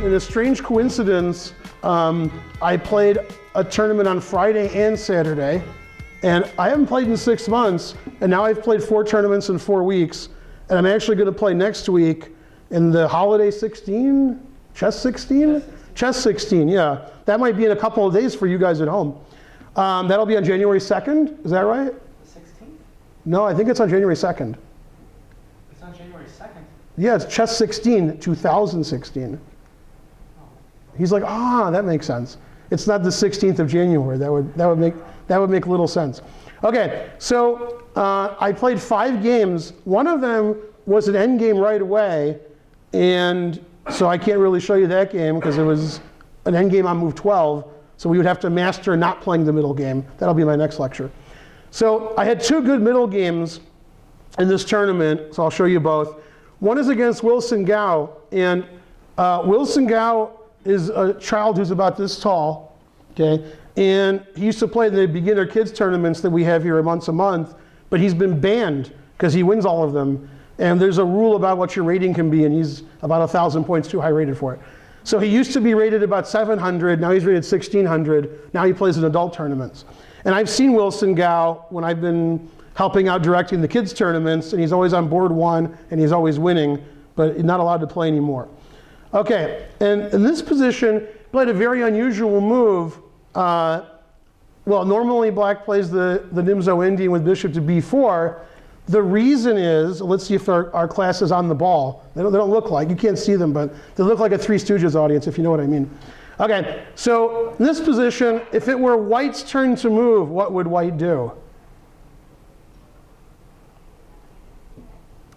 In a strange coincidence, I played a tournament on Friday and Saturday, and I haven't played in 6 months, and now I've played 4 tournaments in 4 weeks, and I'm actually going to play next week in the Holiday 16? Chess 16? Chess 16, yeah. That might be in a couple of days for you guys at home. That'll be on January 2nd, is that right? The 16th? No, I think it's on January 2nd. It's on January 2nd? Yeah, it's Chess 16, 2016. He's like, that makes sense. It's not the 16th of January. That would make little sense. Okay, so I played 5 games. One of them was an end game right away, and so I can't really show you that game because it was an end game on move 12. So we would have to master not playing the middle game. That'll be my next lecture. So I had 2 good middle games in this tournament, so I'll show you both. One is against Wilson Gow, and Wilson Gow is a child who's about this tall, okay? And he used to play the beginner kids tournaments that we have here once a month, but he's been banned because he wins all of them. And there's a rule about what your rating can be, and he's about 1,000 points too high rated for it. So he used to be rated about 700, now he's rated 1,600. Now he plays in adult tournaments. And I've seen Wilson Gow when I've been helping out directing the kids tournaments, and he's always on board 1, and he's always winning, but not allowed to play anymore. Okay, and in this position, played a very unusual move. Well, normally black plays the Nimzo Indian with bishop to b4. The reason is, let's see if our class is on the ball. They don't look like, you can't see them, but they look like a Three Stooges audience, if you know what I mean. Okay, so in this position, if it were white's turn to move, what would white do?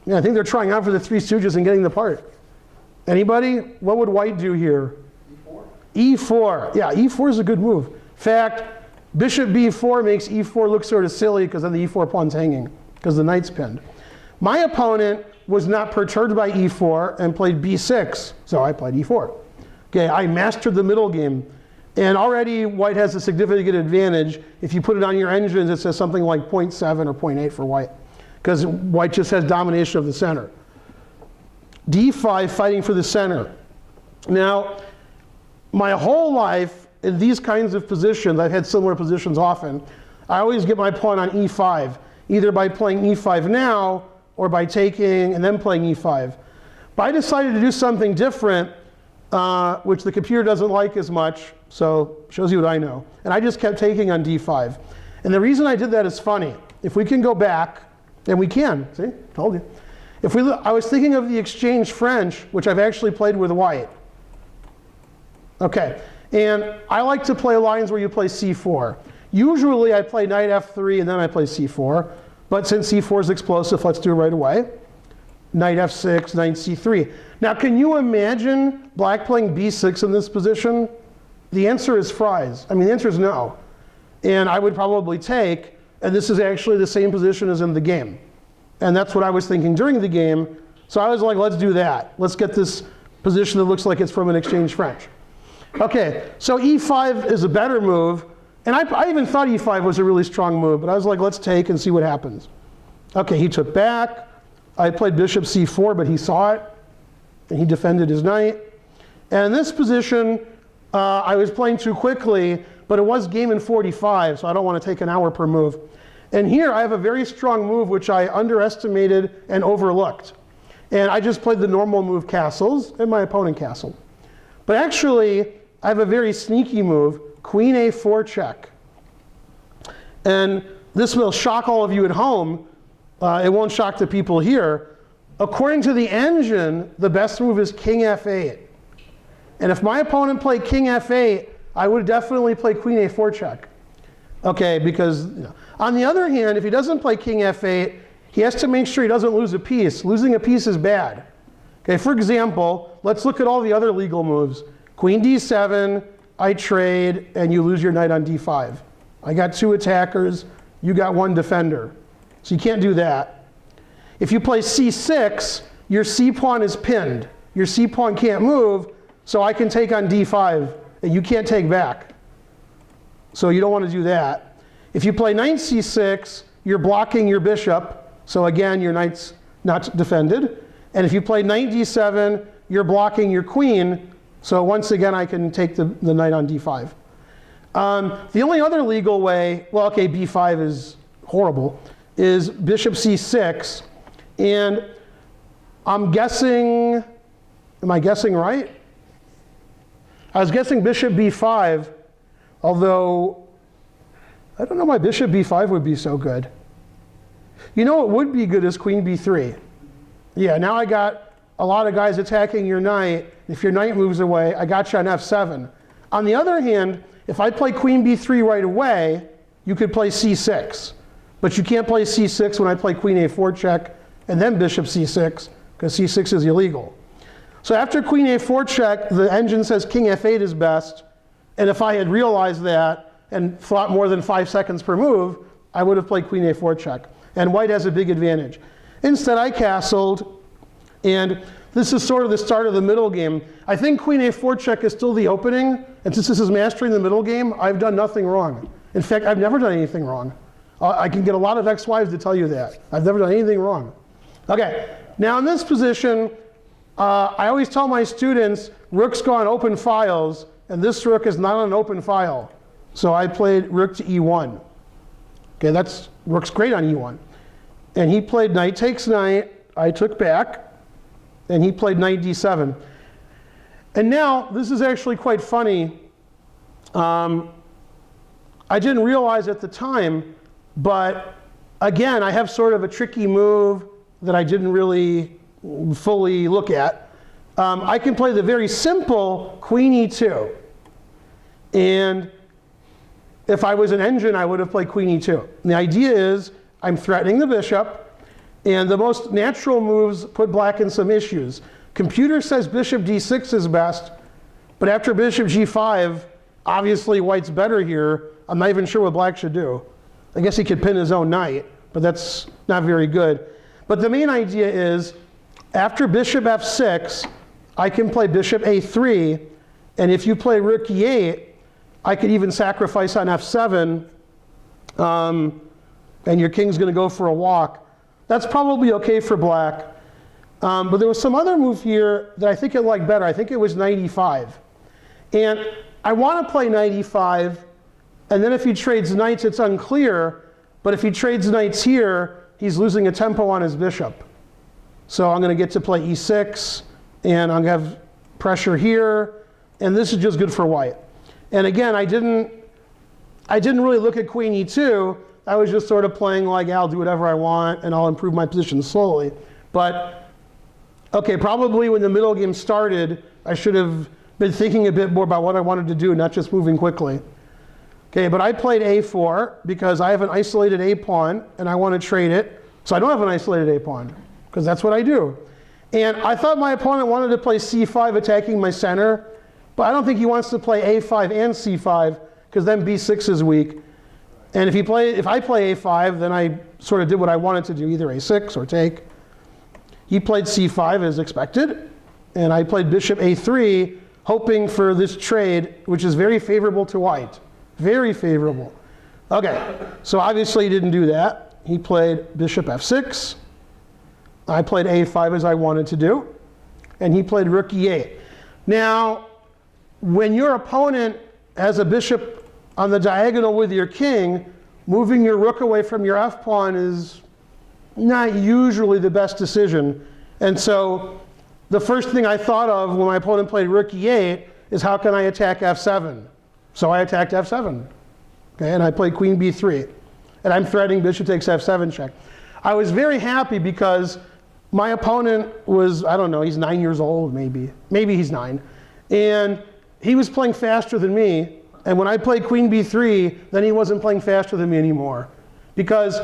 Yeah, I think they're trying out for the Three Stooges and getting the part. Anybody? What would white do here? E4. E4. Yeah, E4 is a good move. In fact, bishop b4 makes E4 look sort of silly because then the E4 pawn's hanging because the knight's pinned. My opponent was not perturbed by E4 and played b6, so I played E4. Okay, I mastered the middle game. And already white has a significant advantage. If you put it on your engines, it says something like 0.7 or 0.8 for white, because white just has domination of the center. D5, fighting for the center. Now, my whole life in these kinds of positions, I've had similar positions often, I always get my pawn on E5, either by playing E5 now or by taking and then playing E5. But I decided to do something different, which the computer doesn't like as much, so shows you what I know. And I just kept taking on D5. And the reason I did that is funny. If we can go back, and we can, see, told you. I was thinking of the exchange French, which I've actually played with white. Okay, and I like to play lines where you play C4. Usually I play knight F3 and then I play C4, but since C4 is explosive, let's do it right away. Knight F6, knight C3. Now can you imagine black playing B6 in this position? The answer is fries. I mean, the answer is no. And I would probably take, and this is actually the same position as in the game. And that's what I was thinking during the game. So I was like, let's do that. Let's get this position that looks like it's from an exchange French. Okay, so E5 is a better move. And I even thought E5 was a really strong move, but I was like, let's take and see what happens. Okay, he took back. I played bishop C4, but he saw it, and he defended his knight. And in this position, I was playing too quickly, but it was game in 45, so I don't want to take an hour per move. And here I have a very strong move which I underestimated and overlooked. And I just played the normal move castles, and my opponent castled. But actually, I have a very sneaky move, Queen A4 check. And this will shock all of you at home. It won't shock the people here. According to the engine, the best move is King F8. And if my opponent played King F8, I would definitely play Queen A4 check. Okay, because on the other hand, if he doesn't play King F8, he has to make sure he doesn't lose a piece. Losing a piece is bad. Okay, for example, let's look at all the other legal moves. Queen D7, I trade, and you lose your knight on D5. I got 2 attackers, you got 1 defender. So you can't do that. If you play C6, your C pawn is pinned. Your C pawn can't move, so I can take on D5, and you can't take back. So you don't want to do that. If you play knight C6, you're blocking your bishop. So again, your knight's not defended. And if you play knight d7, you're blocking your queen. So once again, I can take the knight on d5. The only other legal way, well, okay, b5 is horrible, is bishop c6. And I'm guessing, am I guessing right? I was guessing bishop b5, although I don't know why bishop b5 would be so good. You know what would be good is queen b3. Yeah, now I got a lot of guys attacking your knight. If your knight moves away, I got you on f7. On the other hand, if I play queen b3 right away, you could play c6. But you can't play c6 when I play queen a4 check and then bishop c6, because c6 is illegal. So after queen a4 check, the engine says king f8 is best. And if I had realized that and thought more than 5 seconds per move, I would have played queen a4 check. And white has a big advantage. Instead, I castled, and this is sort of the start of the middle game. I think queen a4 check is still the opening, and since this is mastering the middle game, I've done nothing wrong. In fact, I've never done anything wrong. I can get a lot of ex-wives to tell you that. I've never done anything wrong. Okay, now in this position, I always tell my students, rooks go on open files, and this rook is not on an open file. So I played rook to e1. Okay, that's rook's great on e1. And he played knight takes knight, I took back, and he played knight d7. And now, this is actually quite funny. I didn't realize at the time, but again, I have sort of a tricky move that I didn't really fully look at. I can play the very simple queen e2. And if I was an engine, I would have played queen e2. And the idea is, I'm threatening the bishop, and the most natural moves put black in some issues. Computer says bishop d6 is best, but after bishop g5, obviously white's better here. I'm not even sure what black should do. I guess he could pin his own knight, but that's not very good. But the main idea is, after bishop f6, I can play bishop a3, and if you play rook e8, I could even sacrifice on f7, and your king's going to go for a walk. That's probably okay for black. But there was some other move here that I think it liked better. I think it was knight e5. And I want to play knight e5, and then if he trades knights, it's unclear. But if he trades knights here, he's losing a tempo on his bishop. So I'm going to get to play e6, and I'm going to have pressure here, and this is just good for white. And again, I didn't really look at queen e2. I was just sort of playing like, I'll do whatever I want, and I'll improve my position slowly. But, okay, probably when the middle game started, I should have been thinking a bit more about what I wanted to do, not just moving quickly. Okay, but I played a4 because I have an isolated a pawn, and I want to trade it. So I don't have an isolated a pawn, because that's what I do. And I thought my opponent wanted to play c5 attacking my center, but I don't think he wants to play a5 and c5, because then b6 is weak. And if I play a5, then I sort of did what I wanted to do, either a6 or take. He played c5 as expected, and I played bishop a3, hoping for this trade, which is very favorable to white. Very favorable. Okay, so obviously he didn't do that. He played bishop f6. I played a5 as I wanted to do, and he played rook e8. Now, when your opponent has a bishop on the diagonal with your king, moving your rook away from your f-pawn is not usually the best decision. And so the first thing I thought of when my opponent played rook e8 is, how can I attack f7? So I attacked f7. Okay, and I played queen b3. And I'm threatening bishop takes f7 check. I was very happy because my opponent was, I don't know, he's 9 years old maybe. Maybe he's 9. And he was playing faster than me. And when I played queen b3, then he wasn't playing faster than me anymore. Because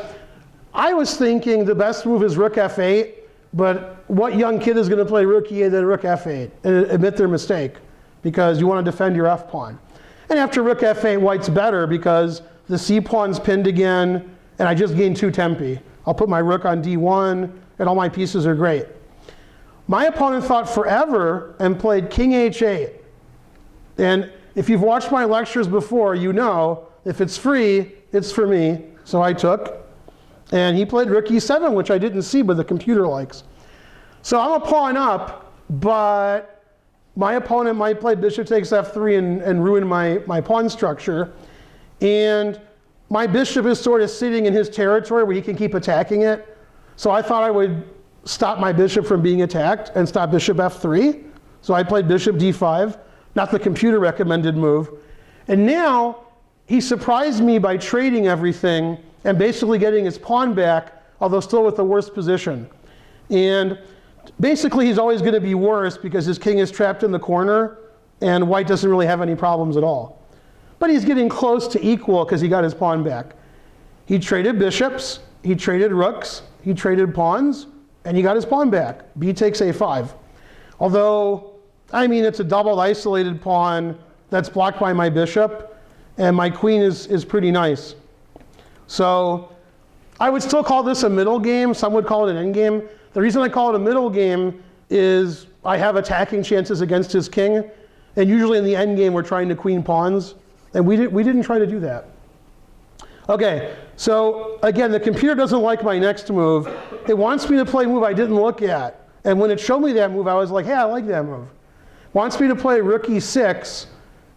I was thinking the best move is rook f8, but what young kid is going to play rook e8 then rook f8 and admit their mistake? Because you want to defend your f-pawn. And after rook f8, white's better because the c-pawn's pinned again, and I just gained 2 tempi. I'll put my rook on d1, and all my pieces are great. My opponent thought forever and played king h8. And if you've watched my lectures before, you know if it's free, it's for me. So I took. And he played rook e7, which I didn't see, but the computer likes. So I'm a pawn up, but my opponent might play bishop takes f3 and ruin my pawn structure. And my bishop is sort of sitting in his territory where he can keep attacking it. So I thought I would stop my bishop from being attacked and stop bishop f3. So I played bishop d5, not the computer recommended move. And now he surprised me by trading everything and basically getting his pawn back, although still with the worst position. And basically he's always going to be worse because his king is trapped in the corner and white doesn't really have any problems at all. But he's getting close to equal because he got his pawn back. He traded bishops, he traded rooks, he traded pawns, and he got his pawn back. B takes a5. Although, I mean, it's a doubled isolated pawn that's blocked by my bishop, and my queen is pretty nice. So I would still call this a middle game. Some would call it an end game. The reason I call it a middle game is I have attacking chances against his king, and usually in the end game we're trying to queen pawns, and we didn't try to do that. Okay, so again, the computer doesn't like my next move. It wants me to play a move I didn't look at. And when it showed me that move, I was like, hey, I like that move. Wants me to play rook e6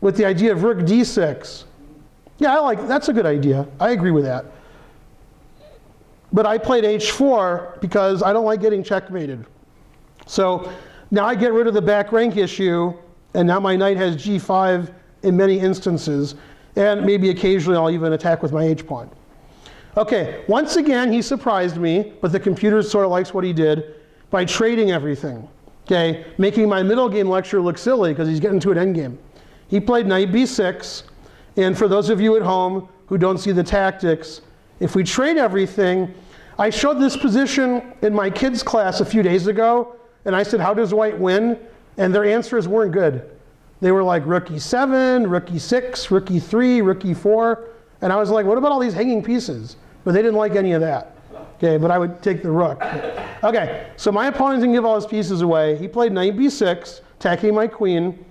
with the idea of rook d6. Yeah, that's a good idea. I agree with that. But I played h4 because I don't like getting checkmated. So now I get rid of the back rank issue, and now my knight has g5 in many instances. And maybe occasionally I'll even attack with my h-pawn. Okay, once again, he surprised me, but the computer sort of likes what he did by trading everything. Okay, making my middle game lecture look silly because he's getting to an endgame. He played knight b6, and for those of you at home who don't see the tactics, if we trade everything, I showed this position in my kids' class a few days ago, and I said, how does white win? And their answers weren't good. They were like rook e7, rook e6, rook e3, rook e4. And I was like, what about all these hanging pieces? But they didn't like any of that. Okay, but I would take the rook. Okay, so my opponent didn't give all his pieces away. He played knight b6, attacking my queen.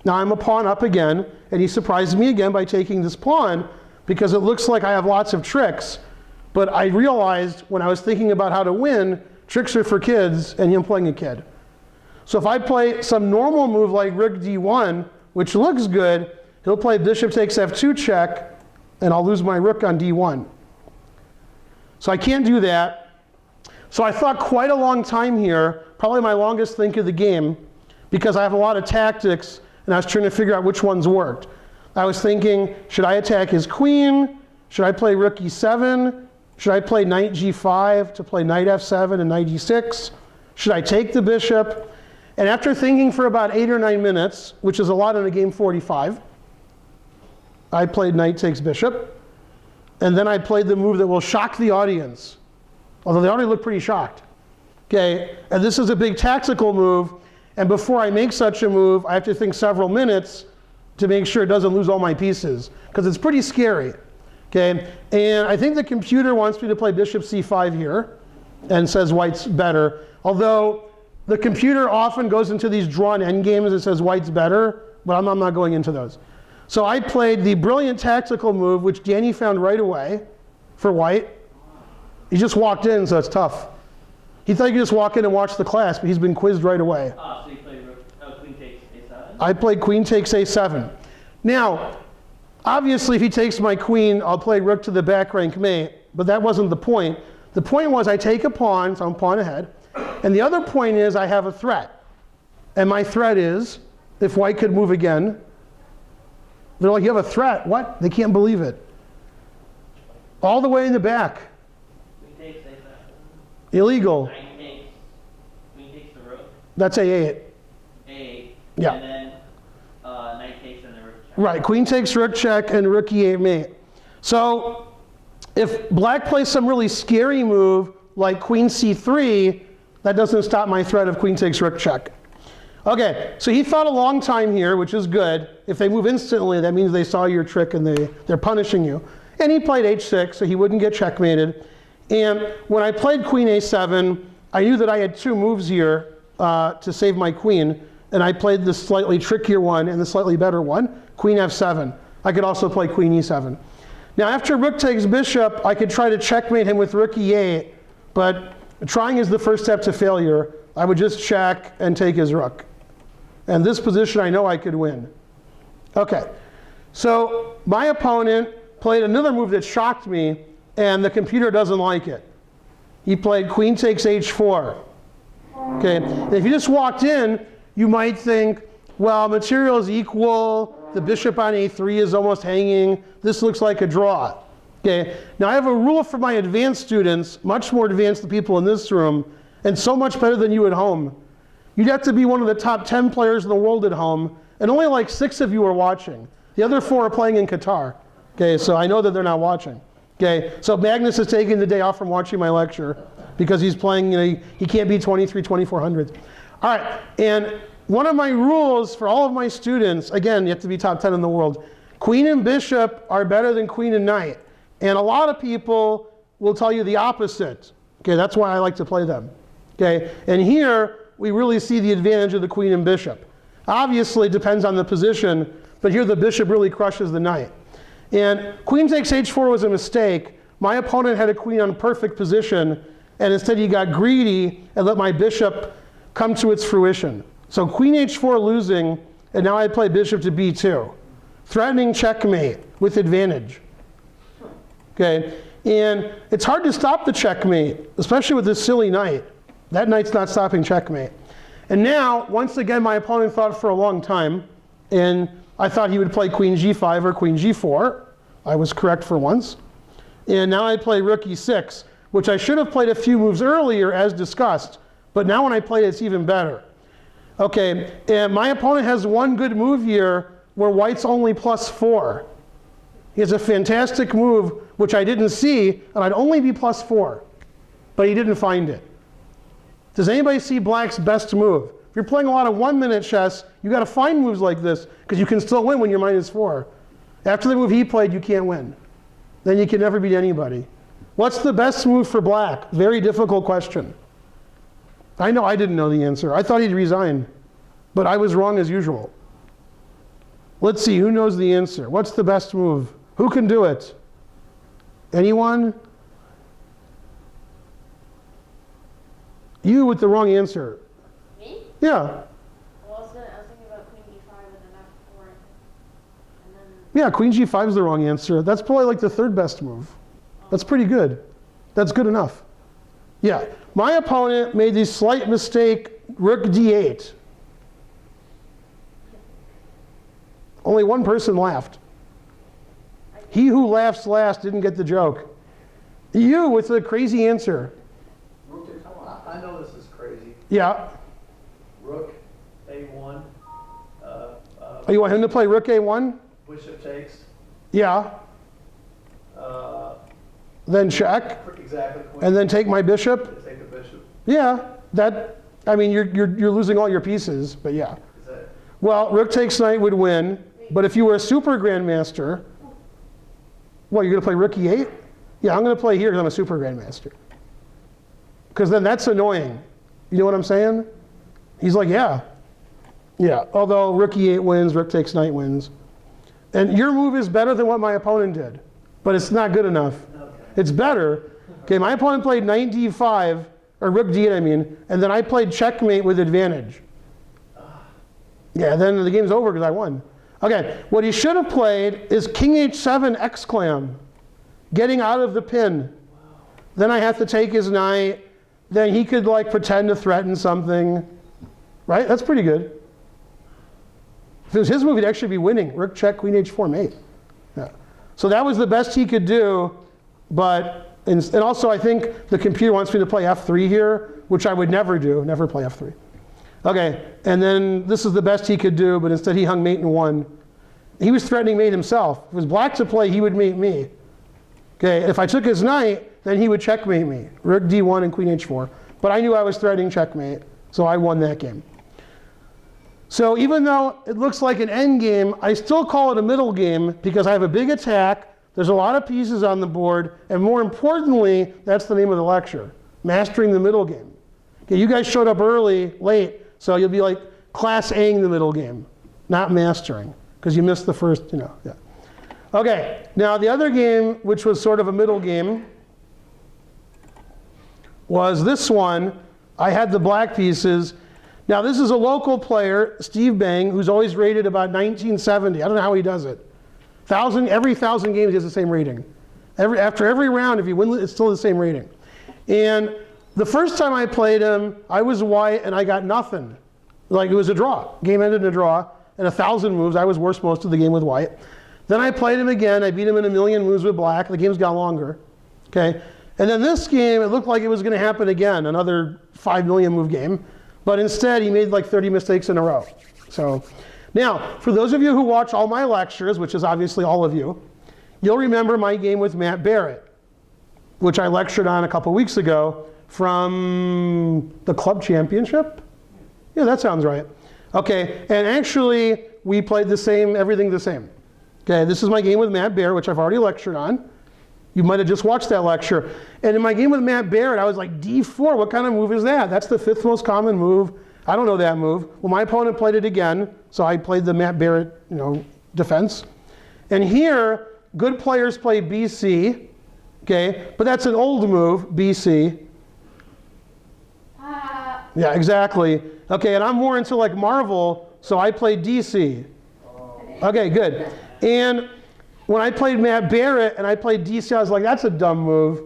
Now I'm a pawn up again, and he surprised me again by taking this pawn because it looks like I have lots of tricks. But I realized when I was thinking about how to win, tricks are for kids, and I'm playing a kid. So if I play some normal move like rook d1, which looks good, he'll play bishop takes f2 check, and I'll lose my rook on d1. So I can't do that. So I thought quite a long time here, probably my longest think of the game, because I have a lot of tactics, and I was trying to figure out which ones worked. I was thinking, should I attack his queen? Should I play rook e7? Should I play knight g5 to play knight f7 and knight e6? Should I take the bishop? And after thinking for about 8 or 9 minutes, which is a lot in a game 45, I played knight takes bishop. And then I played the move that will shock the audience, although they already look pretty shocked. Okay, and this is a big tactical move, and before I make such a move, I have to think several minutes to make sure it doesn't lose all my pieces, because it's pretty scary. Okay, and I think the computer wants me to play bishop c5 here, and says white's better, although the computer often goes into these drawn endgames and says white's better, but I'm not going into those. So I played the brilliant tactical move, which Danny found right away for white. He just walked in, so it's tough. He thought he could just walk in and watch the class, but he's been quizzed right away. So you played queen takes a7? I played queen takes a7. Now, obviously, if he takes my queen, I'll play rook to the back rank mate, but that wasn't the point. The point was I take a pawn, so I'm pawn ahead. And the other point is I have a threat. And my threat is, if white could move again, they're like, you have a threat? What? They can't believe it. All the way in the back. Queen takes a7. Illegal. Queen takes the rook. That's a8. A8. Yeah. And then knight takes and then rook check. Right, queen takes rook check and rook e8 mate. So if black plays some really scary move like queen c3, that doesn't stop my threat of queen takes rook check. Okay, so he thought a long time here, which is good. If they move instantly, that means they saw your trick and they're punishing you. And he played h6, so he wouldn't get checkmated. And when I played queen a7, I knew that I had 2 moves here to save my queen. And I played the slightly trickier one and the slightly better one, queen f7. I could also play queen e7. Now after rook takes bishop, I could try to checkmate him with rook e8, but trying is the first step to failure. I would just check and take his rook. And this position I know I could win. Okay, so my opponent played another move that shocked me, and the computer doesn't like it. He played queen takes h4. Okay, and if you just walked in, you might think, well, material is equal, the bishop on a3 is almost hanging, this looks like a draw. Okay, now I have a rule for my advanced students, much more advanced than people in this room, and so much better than you at home. You'd have to be one of the top 10 players in the world at home, and only like 6 of you are watching. The other 4 are playing in Qatar. Okay, so I know that they're not watching. Okay, so Magnus is taking the day off from watching my lecture because he's playing, he can't beat 23, 2400s. All right, and one of my rules for all of my students, again, you have to be top 10 in the world, queen and bishop are better than queen and knight. And a lot of people will tell you the opposite. Okay, that's why I like to play them. Okay, and here we really see the advantage of the queen and bishop. Obviously, it depends on the position, but here the bishop really crushes the knight. And queen takes h4 was a mistake. My opponent had a queen on perfect position, and instead he got greedy and let my bishop come to its fruition. So queen h4 losing, and now I play bishop to b2. Threatening checkmate with advantage. Okay, and it's hard to stop the checkmate, especially with this silly knight. That knight's not stopping checkmate. And now, once again, my opponent thought for a long time, and I thought he would play queen g5 or queen g4. I was correct for once. And now I play rook e6, which I should have played a few moves earlier as discussed, but now when I play it, it's even better. Okay, and my opponent has one good move here where white's only +4. He has a fantastic move, which I didn't see, and I'd only be +4, but he didn't find it. Does anybody see black's best move? If you're playing a lot of 1-minute chess, you got to find moves like this, because you can still win when you're -4. After the move he played, you can't win. Then you can never beat anybody. What's the best move for black? Very difficult question. I know I didn't know the answer. I thought he'd resign, but I was wrong as usual. Let's see, who knows the answer? What's the best move? Who can do it? Anyone? You with the wrong answer. Me? Yeah. Well, I was thinking about queen e5 and then f4. And then... Yeah, queen g5 is the wrong answer. That's probably like the 3rd best move. That's pretty good. That's good enough. Yeah, my opponent made the slight mistake, rook d8. Only one person laughed. He who laughs last didn't get the joke. You with the crazy answer. I know this is crazy. Yeah. Rook a1. Oh, you want him to play rook a1? Bishop takes. Yeah. Then check. Exactly. Queen. And then take my bishop. Take the bishop. Yeah. That. I mean, you're losing all your pieces, but yeah. Is that? Well, rook takes knight would win, but if you were a super grandmaster, what, you're going to play rook e8? Yeah, I'm going to play here because I'm a super grandmaster. Because then that's annoying. You know what I'm saying? He's like, yeah. Yeah, although rook e8 wins, rook takes knight wins. And your move is better than what my opponent did, but it's not good enough. Okay. It's better. Okay, my opponent played knight d5, or rook d8 I mean, and then I played checkmate with advantage. Yeah, then the game's over because I won. Okay, what he should have played is king h7 exclam, getting out of the pin. Then I have to take his knight. Then he could like pretend to threaten something. Right? That's pretty good. If it was his move, he'd actually be winning. Rook check, queen h4 mate. Yeah. So that was the best he could do. But, and also I think the computer wants me to play f3 here, which I would never do, never play f3. Okay, and then this is the best he could do, but instead he hung mate and won. He was threatening mate himself. If it was black to play, he would mate me. Okay, if I took his knight, then he would checkmate me. Rook d1 and queen h4. But I knew I was threatening checkmate, so I won that game. So even though it looks like an end game, I still call it a middle game because I have a big attack, there's a lot of pieces on the board, and more importantly, that's the name of the lecture, mastering the middle game. Okay, you guys showed up early, late, so you'll be like class A-ing the middle game, not mastering, because you missed the first, yeah. Okay, now the other game, which was sort of a middle game, was this one. I had the black pieces. Now this is a local player, Steve Bange, who's always rated about 1970. I don't know how he does it. Every 1,000 games he has the same rating. After every round, if you win, it's still the same rating. And the first time I played him, I was white and I got nothing. Like it was a draw. Game ended in a draw. And 1,000 moves, I was worse most of the game with white. Then I played him again. I beat him in 1,000,000 moves with black. The games got longer. Okay. And then this game, it looked like it was going to happen again, another 5 million move game. But instead, he made like 30 mistakes in a row. So now, for those of you who watch all my lectures, which is obviously all of you, you'll remember my game with Matt Barrett, which I lectured on a couple weeks ago from the club championship. Yeah, that sounds right. Okay, and actually, we played the same, everything the same. Okay, this is my game with Matt Barrett, which I've already lectured on. You might have just watched that lecture. And in my game with Matt Barrett, I was like, D4, what kind of move is that? That's the 5th most common move. I don't know that move. Well, my opponent played it again, so I played the Matt Barrett, defense. And here, good players play BC, okay? But that's an old move, BC. Yeah, exactly. Okay, and I'm more into like Marvel, so I played DC. Okay, good. And when I played Matt Barrett and I played DC, I was like, that's a dumb move.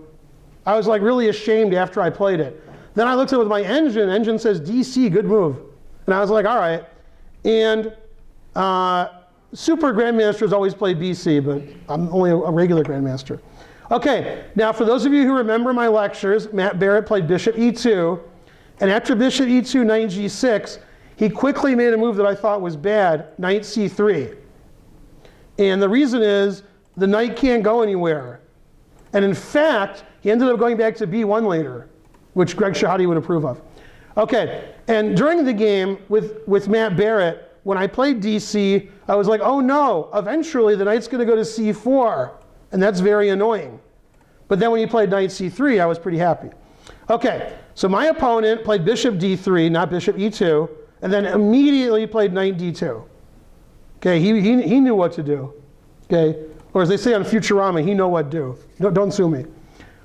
I was like really ashamed after I played it. Then I looked at it with my engine. Engine says DC, good move. And I was like, all right. And super grandmasters always play BC, but I'm only a regular grandmaster. Okay, now for those of you who remember my lectures, Matt Barrett played bishop E2. And after bishop E2, knight G6, he quickly made a move that I thought was bad, knight C3. And the reason is the knight can't go anywhere. And in fact, he ended up going back to B1 later, which Greg Shahadi would approve of. Okay, and during the game with Matt Barrett, when I played DC, I was like, oh no, eventually the knight's gonna go to C4, and that's very annoying. But then when he played knight C3, I was pretty happy. Okay, so my opponent played bishop D3, not bishop E2, and then immediately played knight D2. Okay, he knew what to do. Okay, or as they say on Futurama, he know what do. Don't sue me.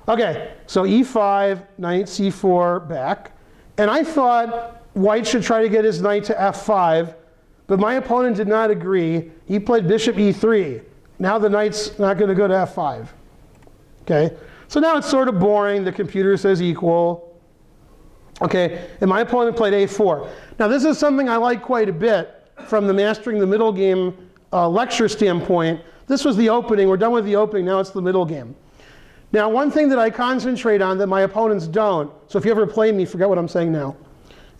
Okay, so E5, knight C4 back. And I thought white should try to get his knight to F5, but my opponent did not agree. He played bishop E3. Now the knight's not going to go to F5. Okay, so now it's sort of boring. The computer says equal. Okay, and my opponent played A4. Now this is something I like quite a bit from the Mastering the Middle Game lecture standpoint. This was the opening. We're done with the opening. Now it's the middle game. Now, one thing that I concentrate on that my opponents don't, so if you ever play me, forget what I'm saying now,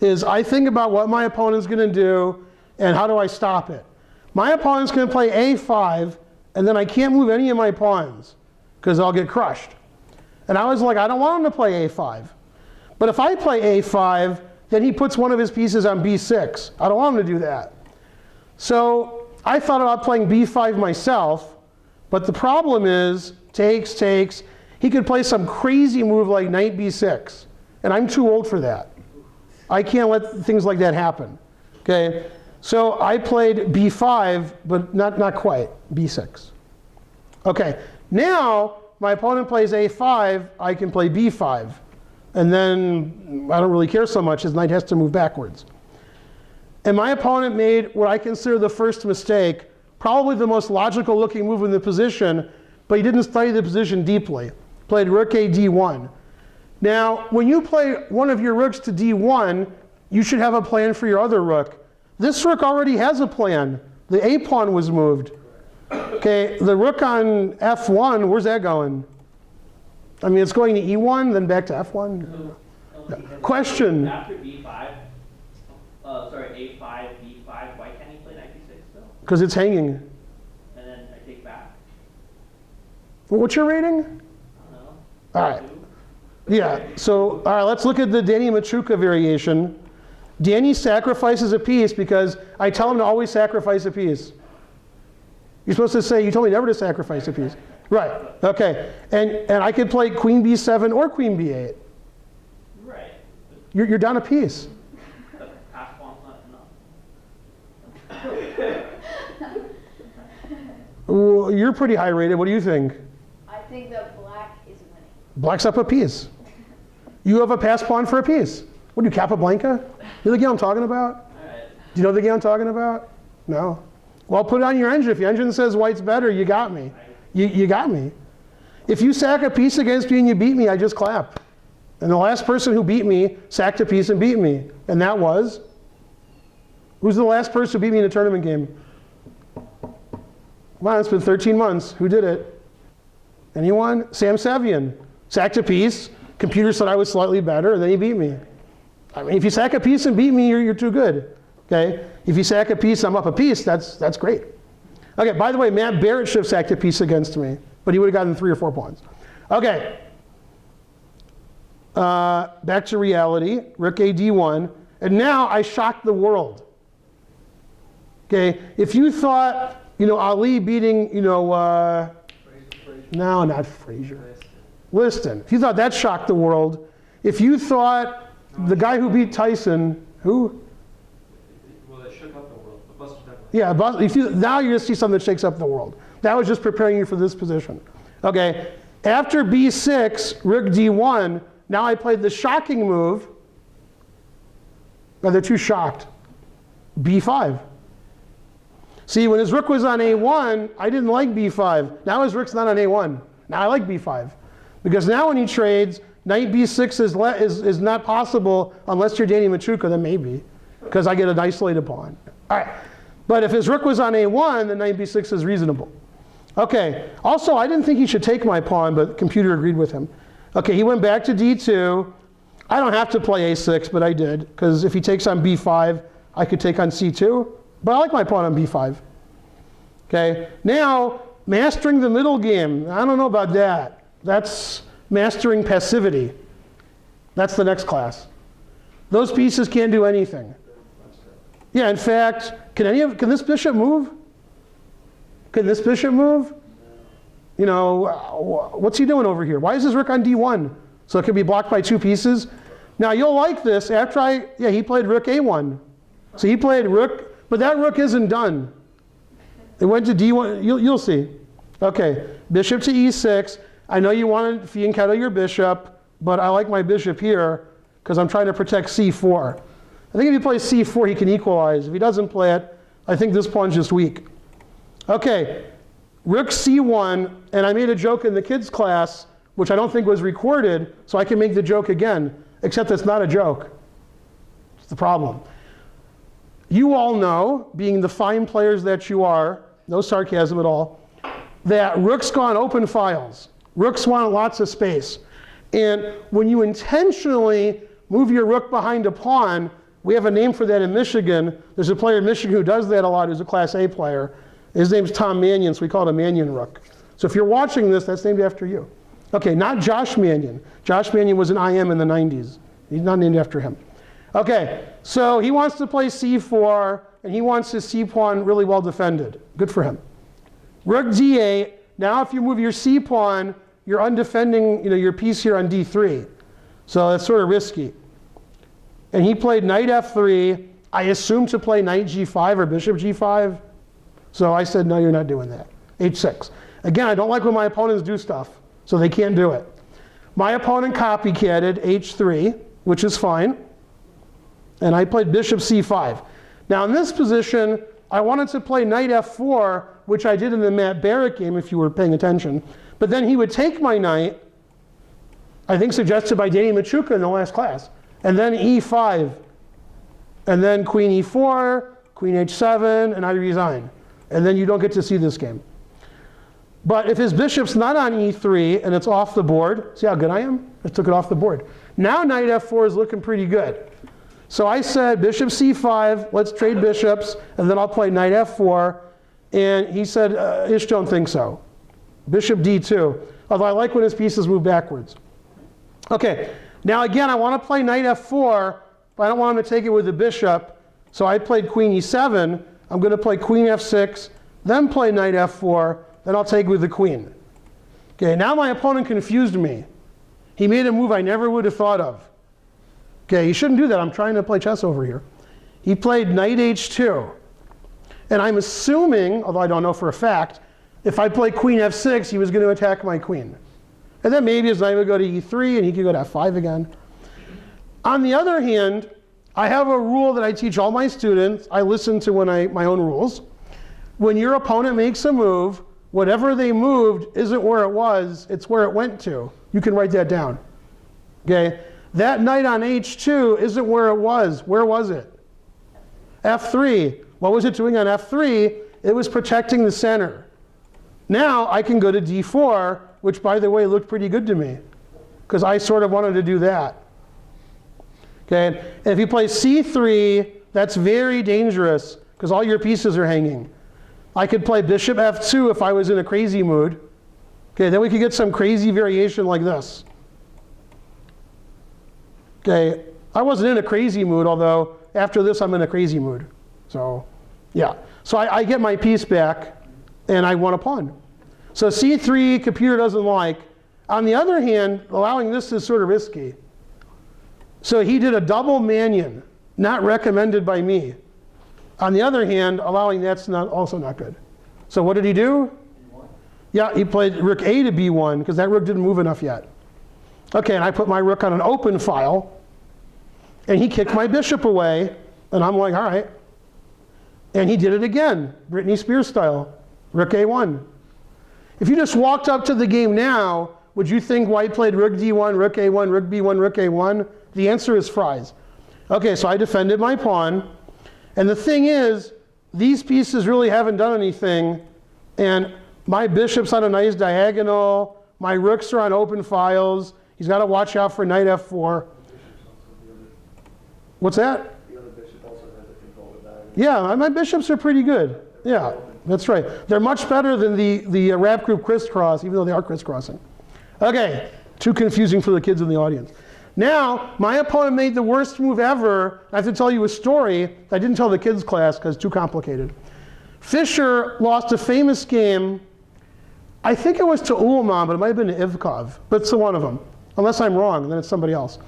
is I think about what my opponent's going to do and how do I stop it. My opponent's going to play A5, and then I can't move any of my pawns because I'll get crushed. And I was like, I don't want him to play A5. But if I play A5, then he puts one of his pieces on B6. I don't want him to do that. So I thought about playing B5 myself, but the problem is, takes. He could play some crazy move like knight B6, and I'm too old for that. I can't let things like that happen. Okay, so I played B5, but not quite, B6. Okay, now my opponent plays A5, I can play B5, and then I don't really care so much. His knight has to move backwards. And my opponent made what I consider the first mistake, probably the most logical looking move in the position, but he didn't study the position deeply. Played rook A D1. Now, when you play one of your rooks to D1, you should have a plan for your other rook. This rook already has a plan. The A pawn was moved. Okay, the rook on F1, where's that going? I mean, it's going to E1, then back to F1. Question. After B5, sorry, A5, B5, why can't he play knight B6 though? Because it's hanging. And then I take back? What's your rating? I don't know. All right. Yeah, so all right, let's look at the Danny Machuca variation. Danny sacrifices a piece because I tell him to always sacrifice a piece. You're supposed to say, you told me never to sacrifice a piece. Right, okay. And I could play queen B7 or queen B8. Right. You're down a piece. The pass pawn's not enough. Well, you're pretty high rated. What do you think? I think that black is winning. Black's up a piece. You have a pass pawn for a piece. What are you, Capablanca? You know the game I'm talking about? Alright. Do you know the game I'm talking about? No. Well, put it on your engine. If your engine says white's better, you got me. You got me. If you sack a piece against me and you beat me, I just clap. And the last person who beat me sacked a piece and beat me. And that was? Who's the last person who beat me in a tournament game? Come on, it's been 13 months. Who did it? Anyone? Sam Savian. Sacked a piece. Computer said I was slightly better, and then he beat me. I mean, if you sack a piece and beat me, you're too good. Okay? If you sack a piece, I'm up a piece, that's great. Okay, by the way, Matt Barrett should have sacked a piece against me, but he would have gotten 3 or 4 pawns. Okay. Back to reality. Rook A D1. And now I shocked the world. Okay? If you thought, Ali beating, no, not Frazier. Liston. If you thought that shocked the world, if you thought the guy who beat Tyson, who? Well, it shook up the world. The bus was never. Yeah, now you're going to see something that shakes up the world. That was just preparing you for this position. Okay, after B6, Rook D1, now I played the shocking move. Now they're too shocked. B5. See, when his rook was on A1, I didn't like B5. Now his rook's not on A1. Now I like B5. Because now when he trades, knight B6 is not possible unless you're Danny Machuca, then maybe. Because I get an isolated pawn. All right. But if his rook was on A1, then knight B6 is reasonable. Okay. Also, I didn't think he should take my pawn, but the computer agreed with him. Okay, he went back to D2. I don't have to play A6, but I did. Because if he takes on B5, I could take on C2. But I like my pawn on B5. Okay. Now, mastering the middle game. I don't know about that. That's mastering passivity. That's the next class. Those pieces can't do anything. Yeah, in fact, can this bishop move? Can this bishop move? What's he doing over here? Why is his rook on D1? So it can be blocked by 2 pieces. Now you'll like this. He played rook A1. So he played rook, but that rook isn't done. It went to D1. You'll see. Okay, bishop to E6. I know you want to fianchetto your bishop, but I like my bishop here because I'm trying to protect C4. I think if he plays C4, he can equalize. If he doesn't play it, I think this pawn's just weak. Okay, rook C1, and I made a joke in the kids' class, which I don't think was recorded, so I can make the joke again, except it's not a joke. It's the problem. You all know, being the fine players that you are, no sarcasm at all, that rooks go on open files. Rooks want lots of space. And when you intentionally move your rook behind a pawn, we have a name for that in Michigan. There's a player in Michigan who does that a lot, who's a Class A player. His name's Tom Mannion, so we call it a Mannion rook. So if you're watching this, that's named after you. Okay, not Josh Mannion. Josh Mannion was an IM in the 90s. He's not named after him. Okay, so he wants to play C4, and he wants his C pawn really well defended. Good for him. Rook D8. Now if you move your C pawn, you're undefending your piece here on D3. So that's sort of risky. And he played knight F3. I assumed to play knight G5 or bishop G5. So I said, no, you're not doing that. H6. Again, I don't like when my opponents do stuff, so they can't do it. My opponent copycatted H3, which is fine. And I played bishop C5. Now in this position, I wanted to play knight F4, which I did in the Matt Barrett game, if you were paying attention. But then he would take my knight, I think suggested by Danny Machuca in the last class, and then E5, and then queen E4, queen H7, and I resign. And then you don't get to see this game. But if his bishop's not on E3 and it's off the board, see how good I am? I took it off the board. Now knight F4 is looking pretty good. So I said bishop C5, let's trade bishops, and then I'll play knight F4. And he said, Ish don't think so. Bishop D2, although I like when his pieces move backwards. Okay, now again, I want to play knight F4, but I don't want him to take it with the bishop. So I played queen E7. I'm going to play queen F6, then play knight F4, then I'll take it with the queen. Okay, now my opponent confused me. He made a move I never would have thought of. Okay, you shouldn't do that. I'm trying to play chess over here. He played knight H2. And I'm assuming, although I don't know for a fact, if I play queen f6, he was going to attack my queen. And then maybe his knight would go to e3, and he could go to f5 again. On the other hand, I have a rule that I teach all my students. I listen to my own rules. When your opponent makes a move, whatever they moved isn't where it was, it's where it went to. You can write that down. Okay? That knight on h2 isn't where it was. Where was it? f3. What was it doing on f3? It was protecting the center. Now I can go to d4, which, by the way, looked pretty good to me, because I sort of wanted to do that. Okay? And if you play c3, that's very dangerous, because all your pieces are hanging. I could play bishop f2 if I was in a crazy mood. Okay, then we could get some crazy variation like this. Okay, I wasn't in a crazy mood, although after this I'm in a crazy mood. So, yeah. So I get my piece back, and I won a pawn. So c3, computer doesn't like. On the other hand, allowing this is sort of risky. So he did a double Mannion, not recommended by me. On the other hand, allowing that's also not good. So what did he do? Yeah, he played rook a to b1, because that rook didn't move enough yet. Okay, and I put my rook on an open file, and he kicked my bishop away, and I'm like, all right. And he did it again, Britney Spears style, rook a1. If you just walked up to the game now, would you think white played rook d1, rook a1, rook b1, rook a1? The answer is fries. Okay, so I defended my pawn. And the thing is, these pieces really haven't done anything. And my bishop's on a nice diagonal. My rooks are on open files. He's got to watch out for knight f4. What's that? The other bishop also has a control of that. Yeah, my bishops are pretty good. Yeah, that's right. They're much better than the rap group crisscross, even though they are crisscrossing. Okay, too confusing for the kids in the audience. Now, my opponent made the worst move ever. I have to tell you a story. I didn't tell the kids class because it's too complicated. Fischer lost a famous game. I think it was to Ullmann, but it might have been to Ivkov. But it's to one of them. Unless I'm wrong, then it's somebody else.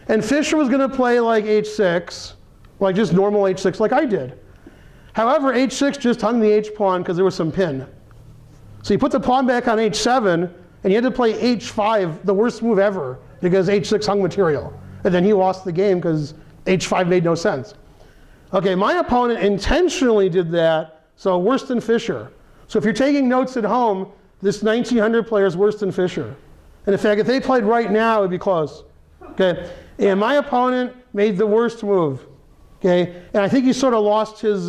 And Fischer was going to play like h6, like just normal h6, like I did. However, h6 just hung the h-pawn because there was some pin. So he put the pawn back on h7, and he had to play h5, the worst move ever, because h6 hung material. And then he lost the game because h5 made no sense. Okay, my opponent intentionally did that, so worse than Fischer. So if you're taking notes at home, this 1900 player is worse than Fischer. And in fact, if they played right now, it would be close. Okay, and my opponent made the worst move. Okay, and I think he sort of lost his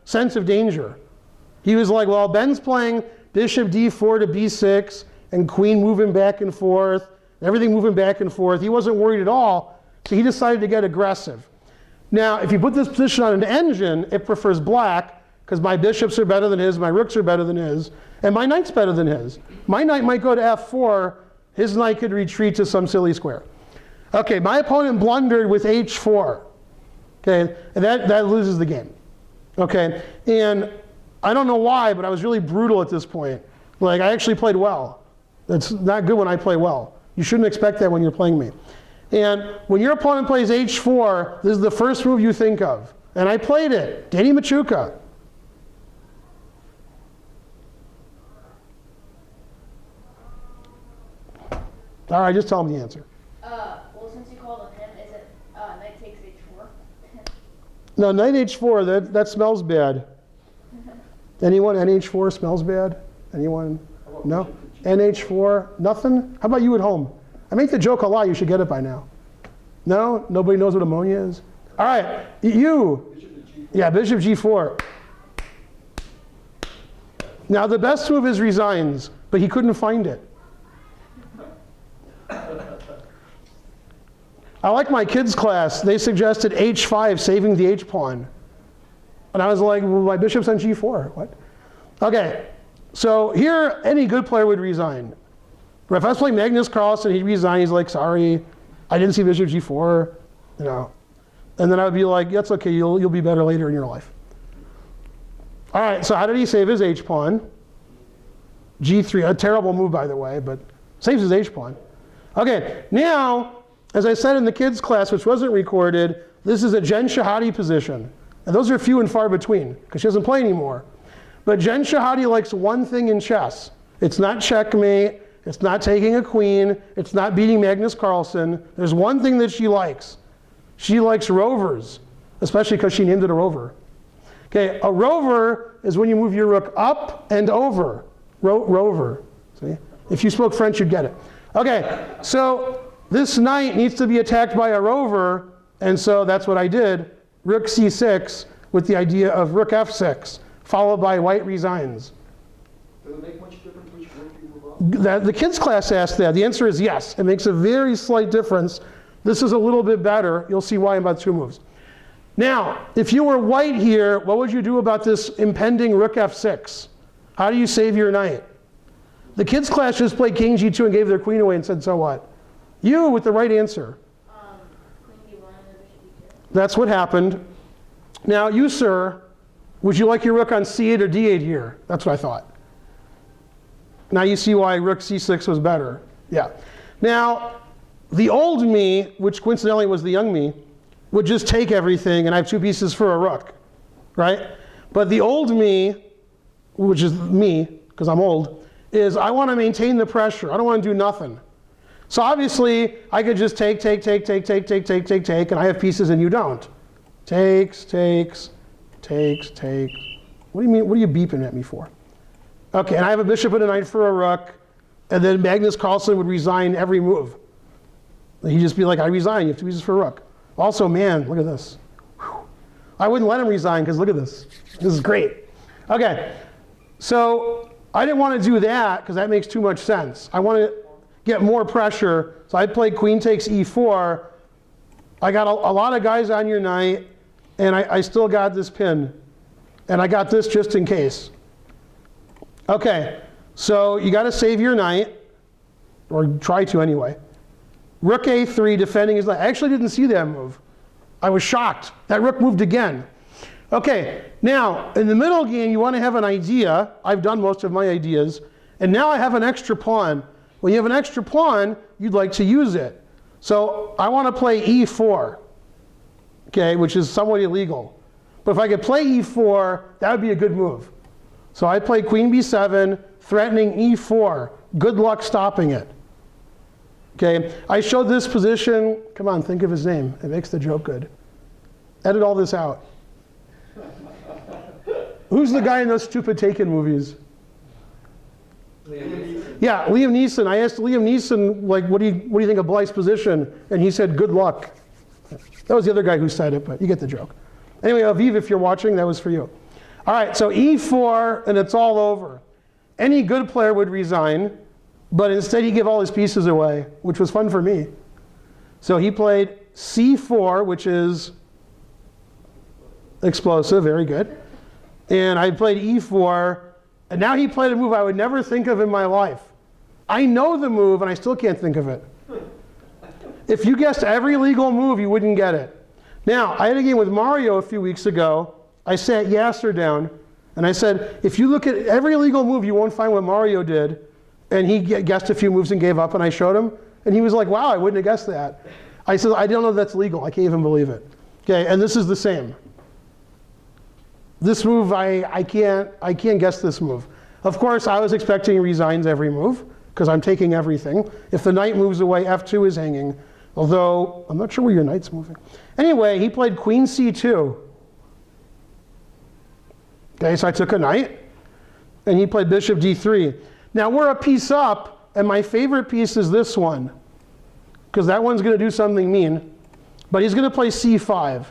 sense of danger. He was like, well, Ben's playing bishop d4 to b6, and queen moving back and forth, everything moving back and forth. He wasn't worried at all, so he decided to get aggressive. Now, if you put this position on an engine, it prefers black, because my bishops are better than his, my rooks are better than his, and my knight's better than his. My knight might go to f4, his knight could retreat to some silly square. Okay, my opponent blundered with h4. Okay, and that loses the game. Okay, and I don't know why, but I was really brutal at this point. Like, I actually played well. That's not good when I play well. You shouldn't expect that when you're playing me. And when your opponent plays h4, this is the first move you think of. And I played it. Danny Machuca. All right, just tell him the answer. Well, since you called him, is it knight takes h4? No, knight h4, that smells bad. Anyone, nh4 smells bad? Anyone? No? nh4, nothing? How about you at home? I make the joke a lot, you should get it by now. No? Nobody knows what ammonia is? All right, you. Yeah, bishop g4. Now the best move is resigns, but he couldn't find it. I like my kids' class. They suggested h5, saving the h-pawn. And I was like, well, my bishop's on g4. What? Okay, so here, any good player would resign. But if I was playing Magnus Carlsen, he'd resign. He's like, sorry, I didn't see bishop g4. You know. And then I would be like, that's okay, you'll be better later in your life. All right, so how did he save his h-pawn? g3, a terrible move, by the way, but saves his h-pawn. Okay, now, as I said in the kids' class, which wasn't recorded, this is a Jen Shahadi position. And those are few and far between, because she doesn't play anymore. But Jen Shahadi likes one thing in chess. It's not checkmate, it's not taking a queen, it's not beating Magnus Carlsen. There's one thing that she likes. She likes rovers, especially because she named it a rover. Okay, a rover is when you move your rook up and over. Rover. See? If you spoke French, you'd get it. Okay, so this knight needs to be attacked by a rover, and so that's what I did. Rook c6 with the idea of rook f6, followed by white resigns. Does it make much difference which rook you move up? The kids class asked that. The answer is yes. It makes a very slight difference. This is a little bit better. You'll see why in about 2 moves. Now, if you were white here, what would you do about this impending rook f6? How do you save your knight? The kids class just played king g2 and gave their queen away and said, so what? You with the right answer. Queen d1 and bishop d2. That's what happened. Now, you, sir, would you like your rook on c8 or d8 here? That's what I thought. Now you see why rook c6 was better. Yeah. Now, the old me, which coincidentally was the young me, would just take everything and I have 2 pieces for a rook, right? But the old me, which is me, because I'm old, is I want to maintain the pressure. I don't want to do nothing. So obviously, I could just take, and I have pieces and you don't. Takes. What do you mean? What are you beeping at me for? Okay, and I have a bishop and a knight for a rook, and then Magnus Carlsen would resign every move. He'd just be like, I resign, you have 2 pieces for a rook. Also, man, look at this. Whew. I wouldn't let him resign because look at this. This is great. Okay, so I didn't want to do that because that makes too much sense. I want to get more pressure, so I played queen takes e4. I got a lot of guys on your knight, and I still got this pin. And I got this just in case. Okay, so you got to save your knight, or try to anyway. Rook a3, defending his knight. I actually didn't see that move. I was shocked. That rook moved again. Okay, now, in the middle game, you want to have an idea. I've done most of my ideas. And now I have an extra pawn. When you have an extra pawn, you'd like to use it. So I want to play e4, okay, which is somewhat illegal. But if I could play e4, that would be a good move. So I play queen b7, threatening e4. Good luck stopping it. Okay, I showed this position. Come on, think of his name. It makes the joke good. Edit all this out. Who's the guy in those stupid Taken movies? Yeah, Liam Neeson. I asked Liam Neeson, like, what do you think of Blythe's position? And he said, good luck. That was the other guy who said it, but you get the joke. Anyway, Aviv, if you're watching, that was for you. All right, so e4, and it's all over. Any good player would resign, but instead he gave all his pieces away, which was fun for me. So he played c4, which is explosive, very good. And I played e4, and now he played a move I would never think of in my life. I know the move, and I still can't think of it. If you guessed every legal move, you wouldn't get it. Now, I had a game with Mario a few weeks ago. I sat Yasser down, and I said, if you look at every legal move, you won't find what Mario did. And he guessed a few moves and gave up, and I showed him. And he was like, wow, I wouldn't have guessed that. I said, I don't know if that's legal. I can't even believe it. Okay, and this is the same. This move, I can't guess this move. Of course, I was expecting resigns every move, because I'm taking everything. If the knight moves away, f2 is hanging. Although, I'm not sure where your knight's moving. Anyway, he played queen c2. Okay, so I took a knight, and he played bishop d3. Now we're a piece up, and my favorite piece is this one, because that one's going to do something mean. But he's going to play c5.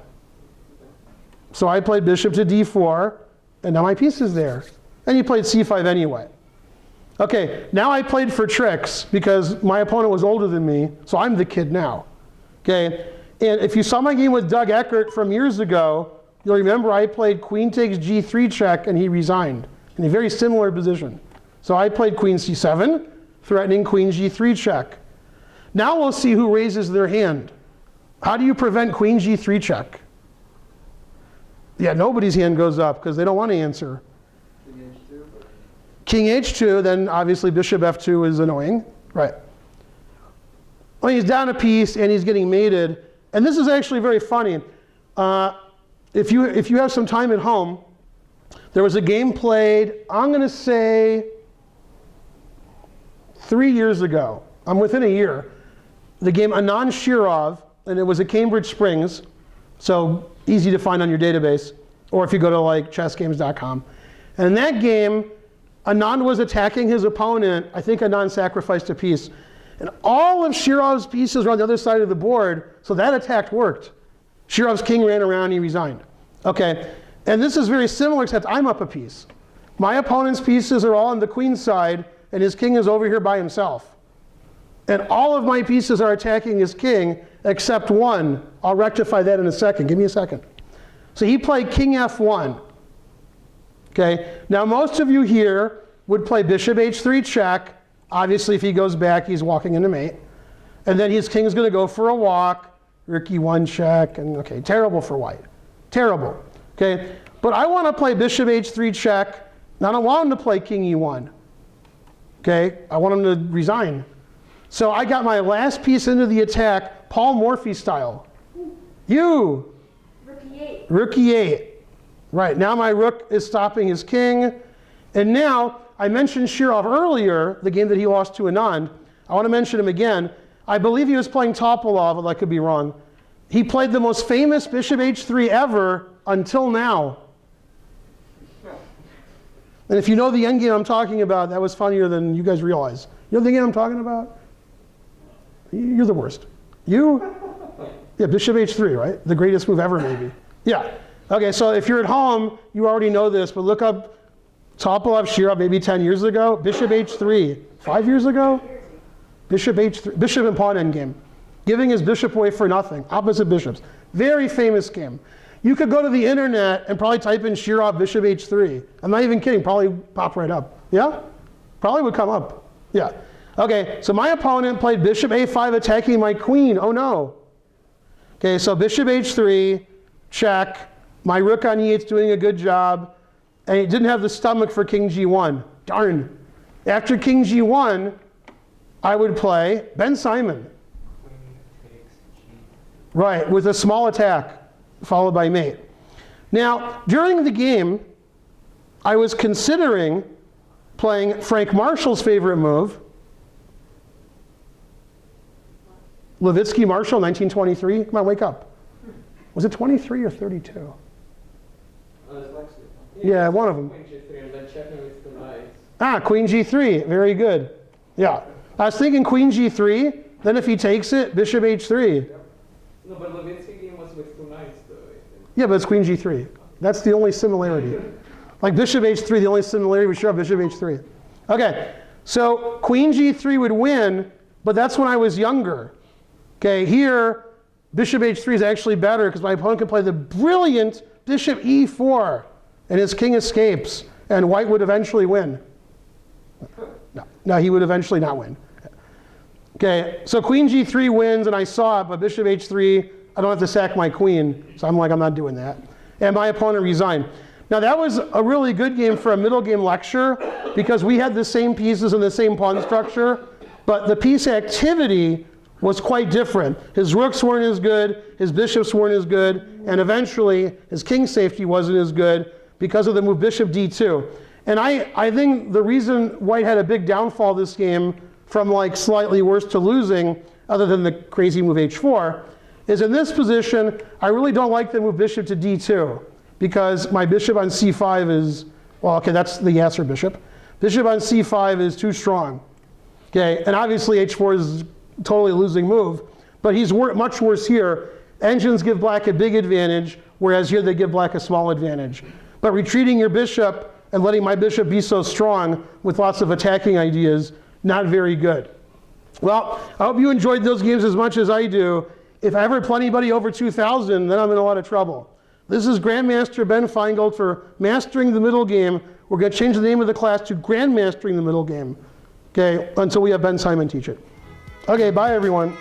So I played bishop to d4, and now my piece is there. And he played c5 anyway. Okay, now I played for tricks, because my opponent was older than me, so I'm the kid now. Okay, and if you saw my game with Doug Eckert from years ago, you'll remember I played queen takes g3 check, and he resigned in a very similar position. So I played queen c7, threatening queen g3 check. Now we'll see who raises their hand. How do you prevent queen g3 check? Yeah, nobody's hand goes up because they don't want to answer. King h2, then obviously bishop f2 is annoying. Right. Well, he's down a piece and he's getting mated. And this is actually very funny. If you have some time at home, There was a game played, I'm going to say 3 years ago. I'm within a year. The game Anand Shirov, and it was at Cambridge Springs, so easy to find on your database, or if you go to like chessgames.com. And in that game, Anand was attacking his opponent. I think Anand sacrificed a piece. And all of Shirov's pieces were on the other side of the board, so that attack worked. Shirov's king ran around, he resigned. Okay, and this is very similar, except I'm up a piece. My opponent's pieces are all on the queen's side, and his king is over here by himself. And all of my pieces are attacking his king, except one. I'll rectify that in a second. Give me a second. So he played king f1. Okay, now most of you here would play bishop h3 check. Obviously, if he goes back, he's walking into mate. And then his king is going to go for a walk. Rook e1 check, and okay, terrible for white. Terrible. Okay, but I want to play bishop h3 check. And I don't want him to play king e1. Okay, I want him to resign. So I got my last piece into the attack, Paul Morphy style. You. Rook e8. Rook e8. Right, now my rook is stopping his king. And now, I mentioned Shirov earlier, the game that he lost to Anand. I want to mention him again. I believe he was playing Topalov, although I could be wrong. He played the most famous bishop h3 ever until now. And if you know the endgame I'm talking about, that was funnier than you guys realize. You know the game I'm talking about? You're the worst. You? Yeah, bishop h3, right? The greatest move ever, maybe. Yeah. Okay, so if you're at home, you already know this, but look up Topalov Shirov maybe 10 years ago. Bishop h3, 5 years ago? Bishop h3, bishop and pawn endgame. Giving his bishop away for nothing, opposite bishops. Very famous game. You could go to the internet and probably type in Shirov bishop h3. I'm not even kidding, probably pop right up. Yeah? Probably would come up. Yeah. Okay, so my opponent played bishop a5 attacking my queen. Oh no. Okay, so bishop h3, check. My rook on e8 is doing a good job. And he didn't have the stomach for king g1. Darn. After king g1, I would play Ben Simon. Right, with a small attack, followed by mate. Now, during the game, I was considering playing Frank Marshall's favorite move, Levitsky-Marshall, 1923. Come on, wake up. Was it 23 or 32? Yeah, one of them. Queen g3 and then checkmate with the knights. Ah, queen g3, very good. Yeah, I was thinking queen g3, then if he takes it, bishop h3. No, but Levitsky game was with 2 knights though, I think. Yeah, but it's queen g3. That's the only similarity. Like bishop h3, the only similarity, we should have bishop h3. Okay, so queen g3 would win, but that's when I was younger. Okay, here, bishop h3 is actually better because my opponent can play the brilliant bishop e4, and his king escapes, and white would eventually win. No, he would eventually not win. Okay, so queen g3 wins, and I saw it, but bishop h3, I don't have to sack my queen, so I'm like, I'm not doing that. And my opponent resigned. Now that was a really good game for a middle game lecture, because we had the same pieces and the same pawn structure, but the piece activity was quite different. His rooks weren't as good, his bishops weren't as good, and eventually his king safety wasn't as good because of the move bishop d2. And I think the reason white had a big downfall this game from like slightly worse to losing, other than the crazy move h4, is in this position, I really don't like the move bishop to d2, because my bishop on c5 is, well, okay, that's the Yasser bishop. Bishop on c5 is too strong. Okay, and obviously h4 is totally losing move, but he's much worse here. Engines give black a big advantage, whereas here they give black a small advantage. But retreating your bishop and letting my bishop be so strong with lots of attacking ideas, not very good. Well, I hope you enjoyed those games as much as I do. If I ever play anybody over 2,000, then I'm in a lot of trouble. This is Grandmaster Ben Finegold for Mastering the Middle Game. We're going to change the name of the class to Grandmastering the Middle Game. Okay, until we have Ben Simon teach it. Okay, bye everyone.